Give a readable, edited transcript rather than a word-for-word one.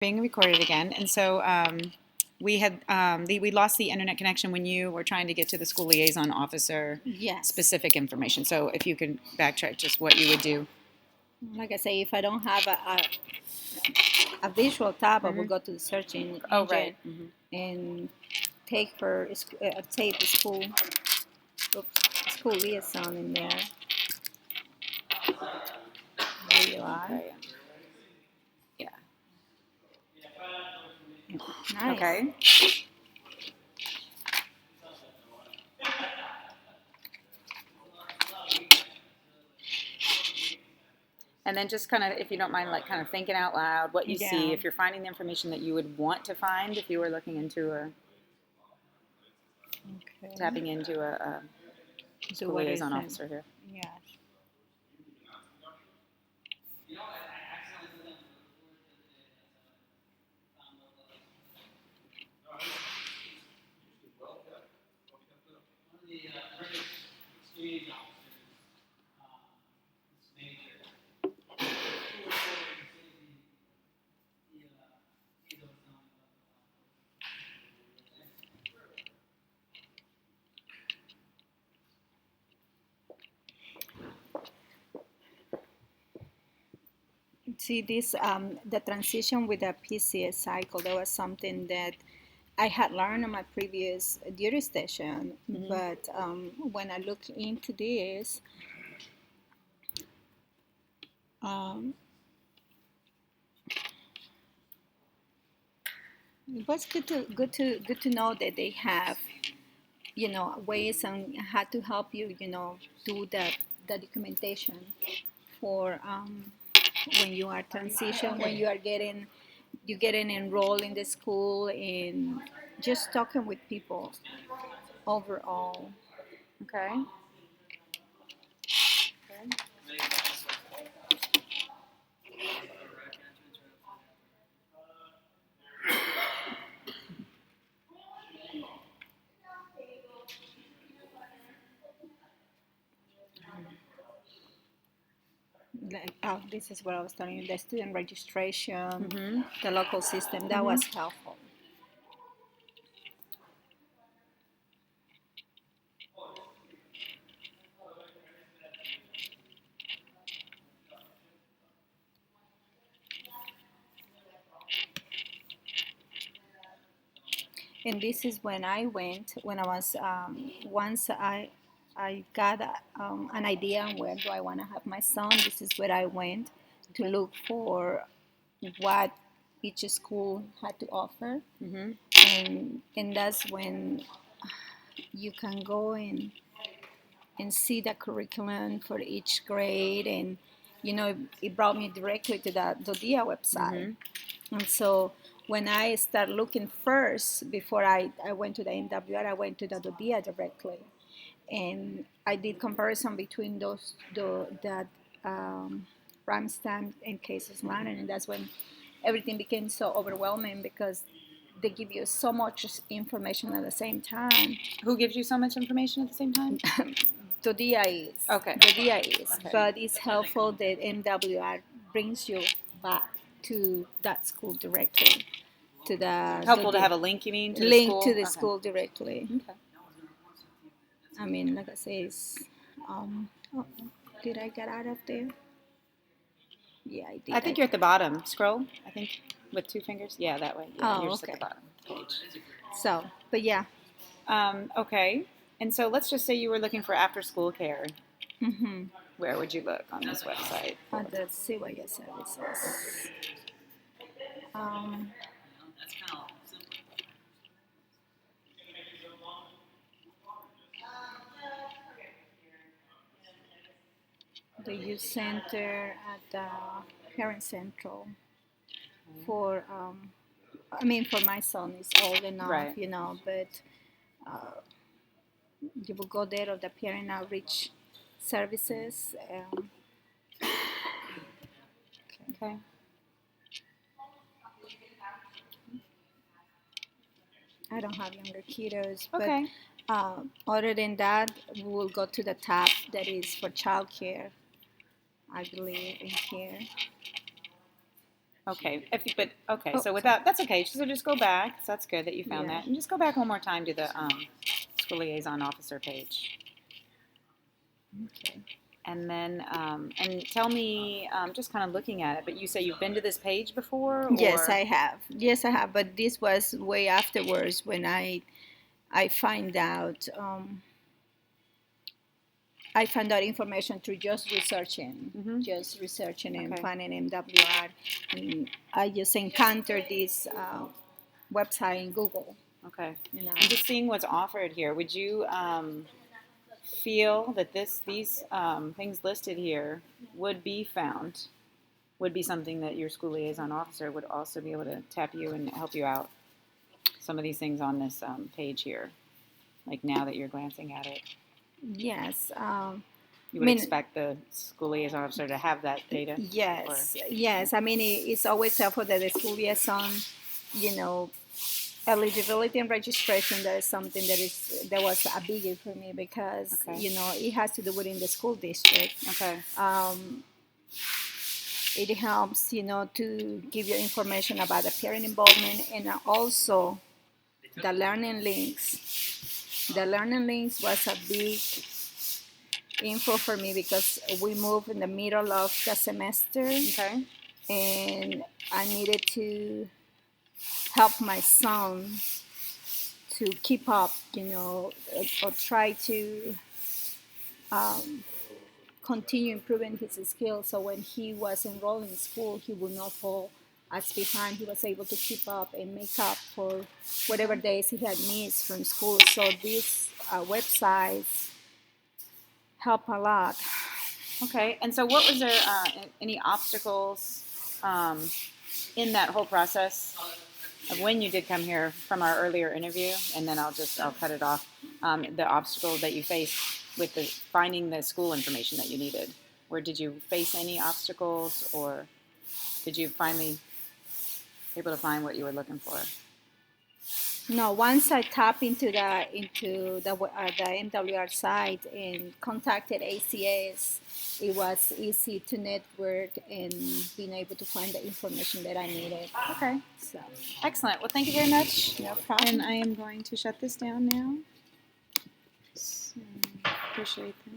being recorded again, and so we had we lost the internet connection when you were trying to get to the school liaison officer Yes. specific information. So if you could backtrack just what you would do. Like I say, if I don't have a visual tab, I will go to the search engine Oh, right. and take the school liaison in there. There you are. Okay. Yeah. Nice. Okay. And then just kind of, if you don't mind, like kind of thinking out loud what you see, Yeah. if you're finding the information that you would want to find if you were looking into Okay. tapping into a So school what is liaison it? officer here. Yes. See this the transition with the PCS cycle. That was something that I had learned on my previous duty station, but when I look into this, um, it was good to know that they have ways on how to help you do the documentation for when you are transition, when you getting enrolled in the school, and just talking with people overall. Okay. Like, oh, this is what I was telling you, the student registration, the local system, that was helpful. And this is when I went, when I was, once I got an idea on where do I want to have my son, this is where I went to look for what each school had to offer. And that's when you can go and see the curriculum for each grade, and it brought me directly to the DODIA website. And so when I start looking first, before I went to the MWR, I went to the DODIA directly, and I did comparison between that RAM stamp and cases management, and that's when everything became so overwhelming because they give you so much information at the same time. Who gives you so much information at the same time? DODIA is. Okay. DODIA is. Okay. But it's helpful that MWR brings you back to that school directly. To the Helpful to have a link, you mean, to the link school? to the school directly. Okay. I mean, like I say, it's, oh, did I get out of there? Yeah, I did. I think you're at the bottom. Scroll, I think, with two fingers. Yeah, that way. Yeah, you're just okay. at the bottom page. So, but yeah. Okay. And so let's just say you were looking for after-school care. Where would you look on this website? Let's see what your services. The youth center at the parent central for for my son is old enough, Right. But you will go there of the parent outreach services. Okay. I don't have younger kiddos, Okay. but other than that, we will go to the tab that is for childcare, I believe, in here. Okay, okay. Oh, So without that's okay. So just go back. So that's good that you found yeah. that, and just go back one more time to the school liaison officer page, Okay. and then and tell me just kind of looking at it. But you say you've been to this page before, Yes, or I have. Yes, I have. But this was way afterwards when I find out. I found out information through just researching and okay, finding MWR. And I just encountered this website in Google. okay. You know. And just seeing what's offered here, would you feel that these things listed here would be found? Would be something that your school liaison officer would also be able to tap you and help you out. Some of these things on this page here, like now that you're glancing at it, Yes. you I would mean, expect the school liaison officer to have that data. Or yes. I mean, it's always helpful that the school liaison, you know, eligibility and registration. That is something that was a biggie for me because okay, it has to do within the school district. okay, It helps, to give you information about the parent involvement and also the learning links. The learning links was a big info for me because we moved in the middle of the semester okay, and I needed to help my son to keep up, or try to continue improving his skills so when he was enrolled in school, he would not fall as behind. He was able to keep up and make up for whatever days he had missed from school. So these websites help a lot. okay. And so, what was there any obstacles in that whole process of when you did come here from our earlier interview? And then I'll cut it off. The obstacle that you faced with the finding the school information that you needed. Or did you face any obstacles, or did you finally able to find what you were looking for? No, once I tap into the MWR site and contacted ACS, it was easy to network and being able to find the information that I needed. Okay, So, excellent. Well, thank you very much. no problem. And I am going to shut this down now. So, appreciate that.